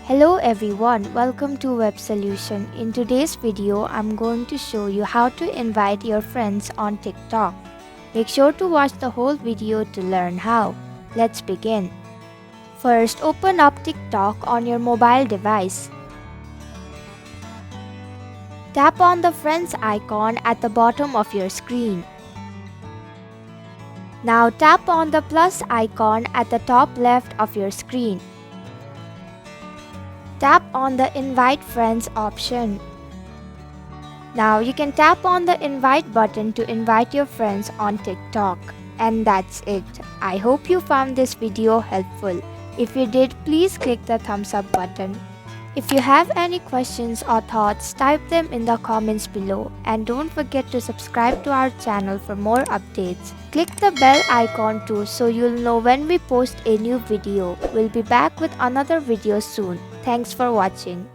Hello everyone, welcome to Web Solution. In today's video, I'm going to show you how to invite your friends on TikTok. Make sure to watch the whole video to learn how. Let's begin. First, open up TikTok on your mobile device. Tap on the friends icon at the bottom of your screen. Now tap on the plus icon at the top left of your screen. Tap on the Invite Friends option. Now you can tap on the invite button to invite your friends on TikTok. And that's it. I hope you found this video helpful. If you did, please click the thumbs up button. If you have any questions or thoughts, type them in the comments below. And don't forget to subscribe to our channel for more updates. Click the bell icon too so you'll know when we post a new video. We'll be back with another video soon. Thanks for watching.